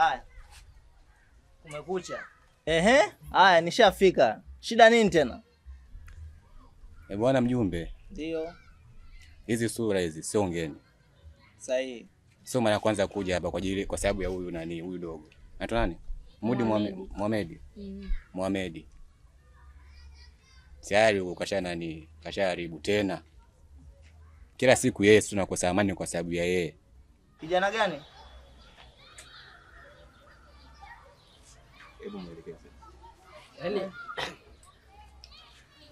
Haya. Kumekucha. Haya nishafika. Shida nini tena? Bwana mjumbe. Ndio. Hizi sura hizi sio ngeni. Sahihi. Sio mara ya kwanza kuja hapa kwa sababu ya huyu dogo. Anaitwa nani? Mudi Mohamed. Mohamed. Tayari uko kashaharibu tena. Kila siku yeye tunakosa amani kwa sababu ya yeye. Kijana gani? Hebu mwelekeze. Yaani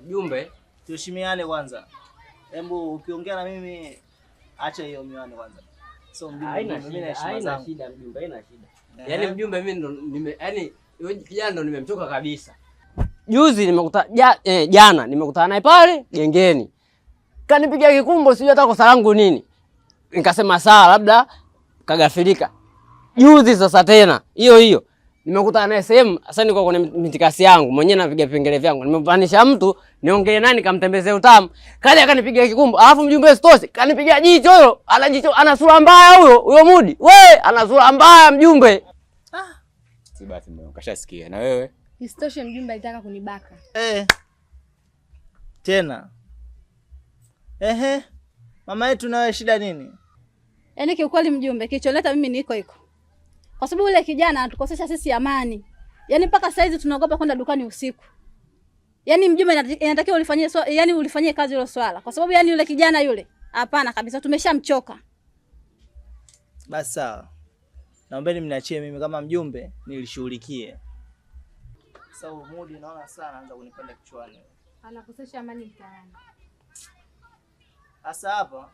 mjumbe, tuheshimiane kwanza. Hebu ukiongea na mimi acha hiyo miwani kwanza. So mjumbe, haina shida mjumbe, haina shida. Yaani mjumbe mimi ndo yaani kijana ndo nimemchoka kabisa. Juzi jana nimekutana naye pale gengeni. Kanipigia kikumbo sijui hata kosa langu nini. Nikasema sawa labda kagafirika. Juzi sasa tena hiyo nimekutana naye sehemu sasa niko kwenye mitikasi yangu mwenyewe napiga vipengele vyangu. Nimempanisha mtu niongee nani kamtembezea utamu. Kaja kanipigia kikumbo. Alafu mjumbe stosi kanipigia jicho hilo. Ana jicho ana sura mbaya huyo Mudi. We ana sura mbaya mjumbe. Si basi ndio kashasikia. Na wewe? Isitoshe mjumbe alitaka kunibaka. Tena. Mama yetu nawe shida nini? Yaani kiukweli mjumbe kilicholeta mimi niko iko. Kwa sababu yule kijana anatukosesha sisi amani. Yaani mpaka saa hizi tunaogopa kwenda dukani usiku. Yaani mjumbe inatakiwa ulifanyie kazi hilo swala. Kwa sababu yaani yule kijana yule hapana kabisa tumeshamchoka. Basi sawa. Naombeni mniachie mimi kama mjumbe nilishughulikie. Sasa Mudi naona sana anaanza kunipanda kichwani. Anakosesha amani mtaani. Sasa hapa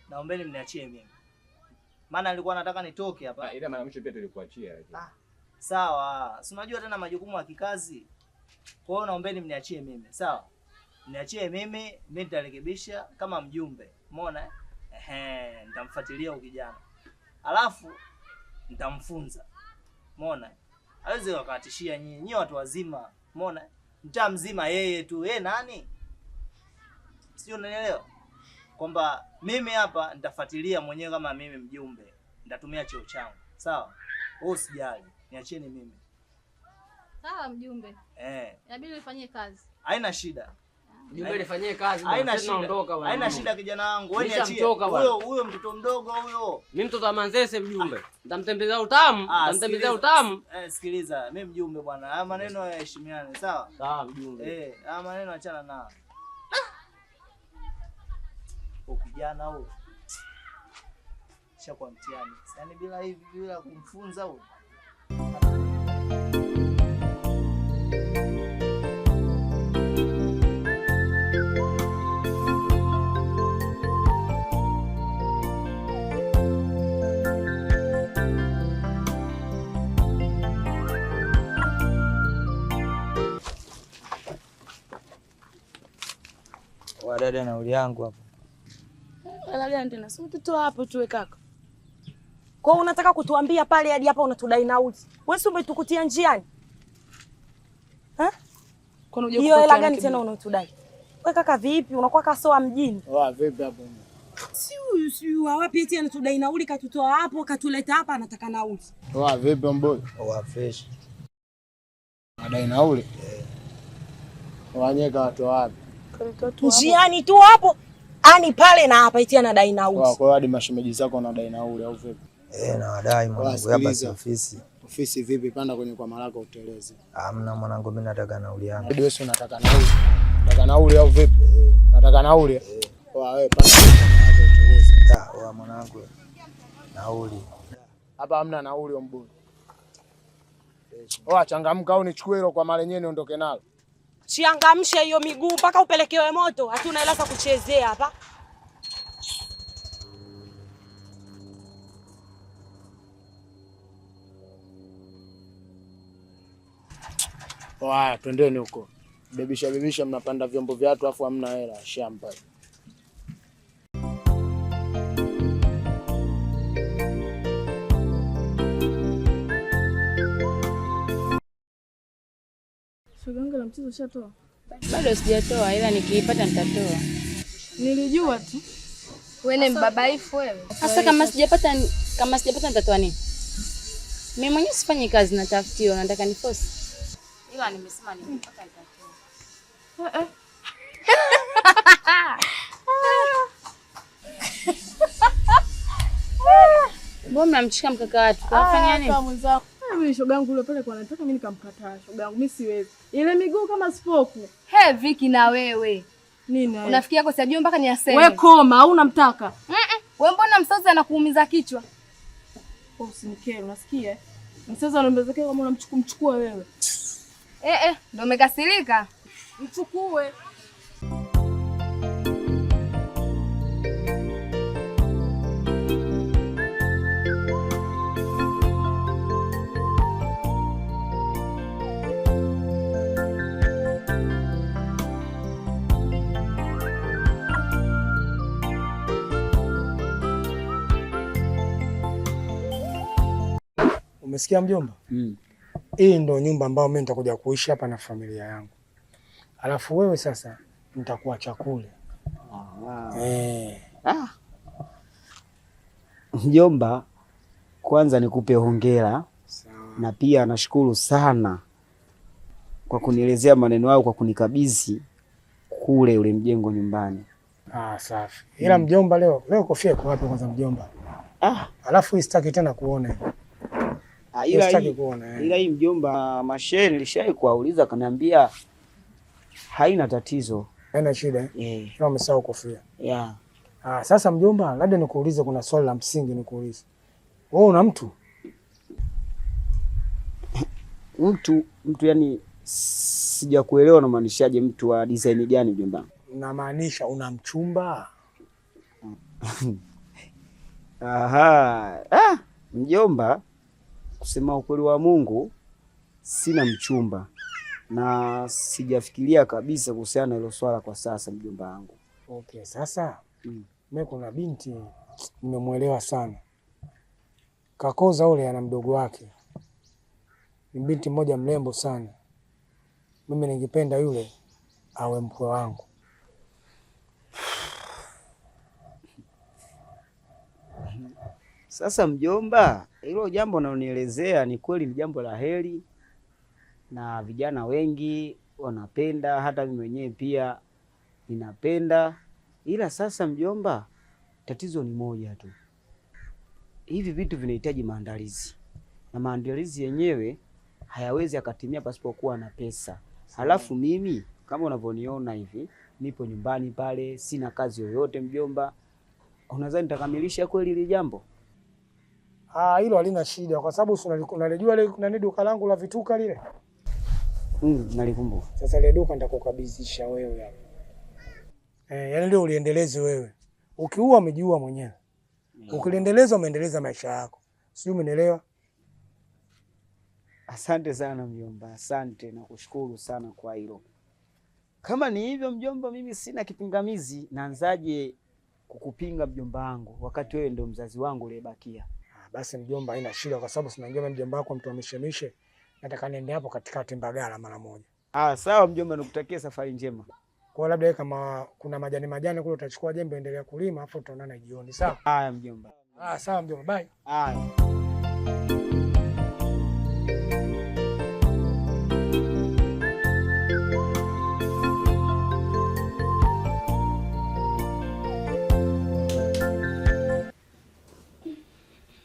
naombeni mniachie mimi. Maana nilikuwa nataka nitoke hapa. Ile mara mwisho pia tulikuachia. Sawa. Si unajua tena majukumu ya kikazi. Kwa hiyo naombeni mniachie mimi. Sawa? Mniachie mimi nitarekebisha kama mjumbe. Umeona? Nitamfuatilia ukijana. Alafu nitamfunza. Umeona? Hawezi wakatishia nyinyi watu wazima. Umeona? Mtaa mzima yeye tu. Yeye nani? Sio unanielewa? Kwamba mimi hapa nitafuatilia mwenyewe kama mimi mjumbe. Nitatumia cheo changu. Sawa? Wewe usijali. Niachieni mimi. Sawa mjumbe. Inabidi ufanyie kazi. Haina shida. Mjumbe nifanyie kazi bwana. Haina shida kijana wangu. Wewe niachie. Huyo mtoto mdogo huyo. Mimi mtoto wa Manzese mjumbe. Nitamtembezea utamu. Sikiliza, mimi mjumbe bwana. Haya maneno yaheshimiane, sawa? Sawa mjumbe. Haya maneno achana nao. Kijana huyo. Shakuwa mtihani. Yaani bila kumfunza huyo. Dada nauli yangu hapo. Wala gani tena? Si tutoa hapo tuwe kaka. Kwa unataka kutuambia pale hadi hapa unatudai nauli. Wewe si umetukutia njiani? Hiyo hela gani tena unatudai? Wewe kaka vipi? Unakuwa kasoa mjini. Vipi hapo? Si wapi eti anatudai nauli katutoa hapo katuleta hapa anataka nauli. Vipi mboy? Fresh. Madai nauli? Wanyeka watu wapi? Njiani tu hapo. Ani pale na hapa eti anadai nauli. Kwa hiyo hadi mashemeji zako wanadai nauli au vipi? Na wadai mwanangu hapa si ofisi. Ofisi vipi? Panda kwenye kwa malako uteleze. Hamna mwanangu mimi nataka nauli yangu. Hadi wewe unataka nauli. Nataka nauli au vipi? Nataka nauli. Wewe panda kwenye kwa malako uteleze. Mwanangu. Nauli. Hapa hamna nauli mbona. Changamka au nichukue hilo kwa mara yenyewe niondoke nalo. Changamsha hiyo miguu mpaka upelekewe moto. Hatuna hela za kuchezea hapa. Twendeni huko. Bebisha mnapanda vyombo vya watu afu hamna hela shamba. Shogangu la mchezo ushatoa? Bado sijatoa ila nikiipata nitatoa. Nilijua tu. Wewe ni mbabaifu wewe. Sasa kama sijapata nitatoa nini? Mimi mwenyewe sifanyi kazi natafutiwa, nataka nipost. Ila nimesema mpaka nitatoa. Mbona mnamchika mkaka watu? Kafanya nini? Kama mwenzangu. Mimi shoga yangu yule pale kwa anataka mimi nikamkataa shoga yangu. Mimi siwezi. Ile miguu kama sipoku. He Viki na wewe. Nini? Unafikia yako sijui mpaka ni aseme. Wewe koma au unamtaka? Wewe mbona msozi anakuumiza kichwa? Usinikere, unasikia? Msozi anaambezekea kama unamchukua wewe. Ndio umekasirika. Mchukue. Umesikia mjomba? Hii ndo nyumba ambayo mimi nitakuja kuishi hapa na familia yangu. Alafu wewe sasa nitakuwa chakula. Mjomba, kwanza nikupe hongera. Na pia nashukuru sana kwa kunielezea maneno yao, kwa kunikabidhi kule ule mjengo nyumbani. Safi. Ila mjomba, leo kofia iko wapi kwanza mjomba? Alafu sitaki tena kuona. Ila hii mjomba, mashehe nilishai kuwauliza kaniambia haina tatizo. Haina shida. Kama umesahau kofia. Sasa mjomba, labda nikuulize, kuna swali la msingi nikuulize. Wewe una mtu? Mtu yani sijakuelewa unamaanishaje, mtu wa design gani mjomba? Unamaanisha una mchumba? Mjomba, kusema ukweli wa Mungu sina mchumba na sijafikiria kabisa kuhusiana na hilo swala kwa sasa mjomba wangu. Okay, sasa mimi kuna binti nimemuelewa sana. Kakoza ule ana mdogo wake. Ni binti mmoja mrembo sana. Mimi ningependa yule awe mkwe wangu. Sasa mjomba, hilo jambo unalonielezea ni kweli, ni jambo la heri na vijana wengi wanapenda, hata mimi mwenyewe pia ninapenda. Ila sasa mjomba, tatizo ni moja tu. Hivi vitu vinahitaji maandalizi. Na maandalizi yenyewe hayawezi akatimia pasipokuwa na pesa. Halafu mimi kama unavyoniona hivi, nipo nyumbani pale, sina kazi yoyote mjomba. Unadhani nitakamilisha kweli ile jambo? Hilo halina shida kwa sababu unalijua ile nani duka langu la vituka lile? Nalikumbuka. Sasa ile duka nitakukabidhisha wewe hapo. Yaani leo uliendeleze wewe. Ukiua umejiua mwenyewe. Ukiliendeleza umeendeleza maisha yako. Sijui umenielewa? Asante sana mjomba, asante na kushukuru sana kwa hilo. Kama ni hivyo mjomba, mimi sina kipingamizi. Naanzaje kukupinga mjomba wangu wakati wewe ndio mzazi wangu uliyebakia? Basi mjomba, haina shida kwa sababu sinajua mjomba wako mtu ameshemishe. Nataka niende hapo katikati Mbagala mara moja. Sawa mjomba, nikutakia safari njema. Kwa labda kama kuna majani kule utachukua jembe endelea kulima afu tutaonana jioni, sawa? Haya mjomba. Sawa mjomba, bye.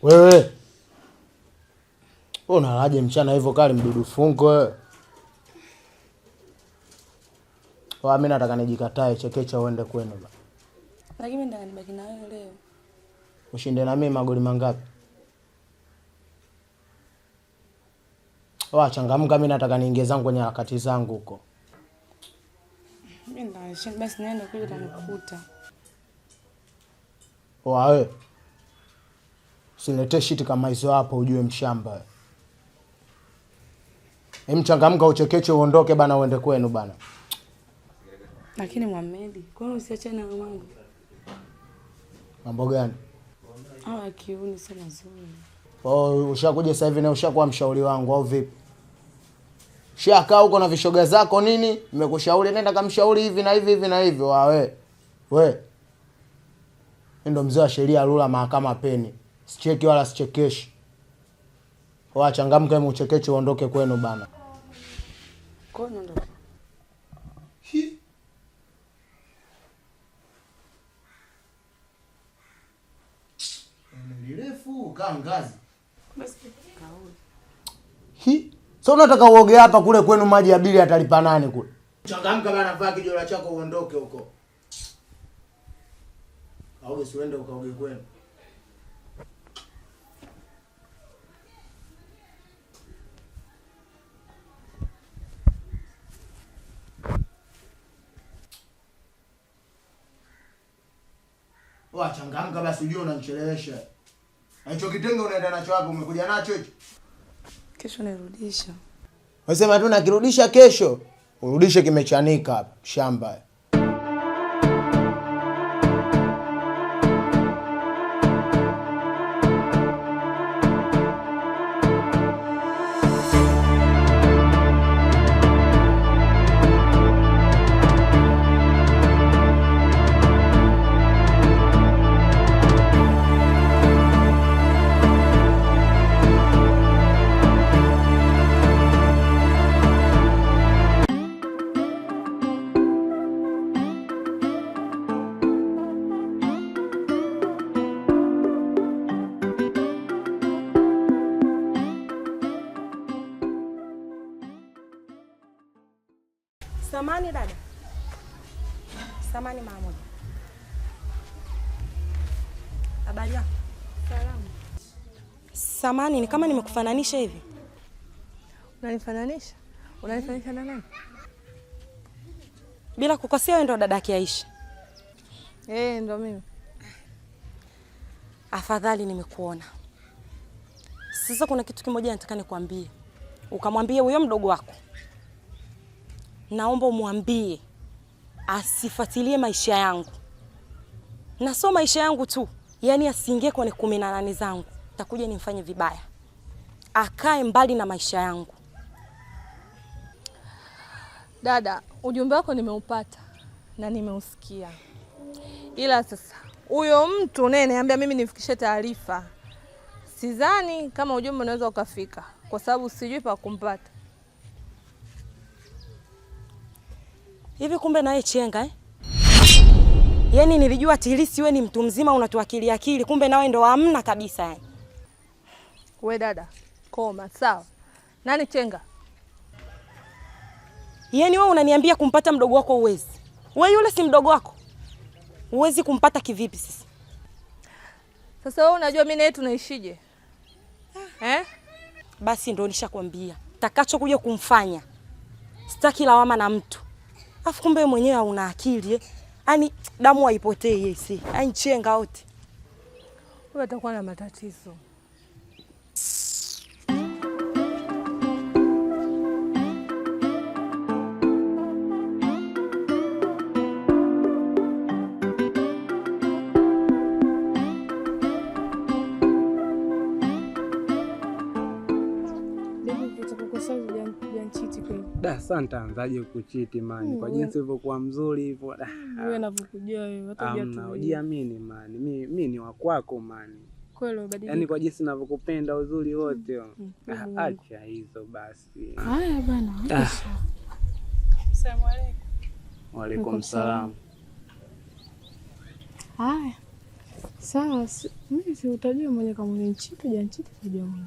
Wewe unalaje mchana hivyo kali mdudu fungo wewe? Mimi nataka nijikatae chekecha uende kwenu baba. Lakini mimi nataka nibaki na wewe leo. Ushinde na mimi magoli mangapi? Changamka, mimi nataka niingie zangu kwenye harakati zangu huko. Mimi ndio basi naenda kule nitakukuta. Wewe usilete shiti kama hizo hapo, ujue mshamba. Mchangamka uchekeche uondoke bana, uende kwenu bana. Lakini Mohamed, kwa nini usiachane na mambo? Mambo gani? Kiuni sio mazuri. Ushakuja sasa hivi na ushakuwa mshauri wangu au vipi? Shaka huko na vishoga zako nini? Nimekushauri nenda kamshauri hivi na hivi hivi na hivi. We. Ndio mzee wa sheria rula mahakama peni. Sicheki wala sichekeshi. Oa changamka mchekeche uondoke kwenu bana. Kwa nini ndo? Nirefu kaa ngazi. Basi kauli. So unataka uoge hapa, kule kwenu maji ya bili atalipa nani kule? Changamka bana, vaa kijola chako uondoke huko. Au usiende ukaoge kwenu. Oa changamka basi, ujue unanichelewesha. Hicho kitenge unaenda nacho wapi? Umekuja nacho hicho? Kesho nirudisha. Wasema tu nakirudisha kesho. Urudishe kimechanika hapa shamba. Samani dada. Samani mara moja. Habari yako? Salamu. Samani, ni kama nimekufananisha hivi. Unanifananisha? Unanifananisha na nani? Bila kukosea, wewe ndo dada yake Aisha. Ndo mimi. Afadhali nimekuona. Sasa kuna kitu kimoja nataka nikwambie. Ukamwambie huyo mdogo wako. Naomba umwambie asifuatilie maisha yangu. Na sio maisha yangu tu, yaani asiingie kwenye 18 zangu. Takuja nimfanye vibaya. Akae mbali na maisha yangu. Dada, ujumbe wako nimeupata na nimeusikia. Ila sasa huyo mtu unayeniambia mimi nifikishe taarifa, sidhani kama ujumbe unaweza ukafika, kwa sababu sijui pa kumpata. Hivi kumbe naye chenga eh? Yaani nilijua tilisi wewe ni mtu mzima unatuakili akili, kumbe nawe ndo hamna kabisa yani. We dada, koma, sawa. Nani chenga? Yaani wewe unaniambia kumpata mdogo wako uwezi. Wewe yule si mdogo wako. Uwezi kumpata kivipi sisi? Sasa wewe unajua mimi na yeye tunaishije? Basi ndo nishakwambia. Takacho kuja kumfanya. Sitaki lawama na mtu. Afu kumbe mwenyewe una akili eh. Yaani damu haipotei yesi. Yaani chenga wote. Wewe utakuwa na matatizo. Sasa nitaanzaje kuchiti mani? Kwa jinsi ulivyokuwa mzuri hivyo. Wewe unavyokujua wewe, hata hujatu. Ujiamini mani. Mimi ni wa kwako mani. Kweli badilika. Yaani kwa jinsi ninavyokupenda uzuri wote. Acha hizo basi. Haya bana. Asalamu alaykum. Wa alaykum salaam. Haya. Sawa, mimi si utajua mwenye kama ni nchiti, janchiti sijui mwenye.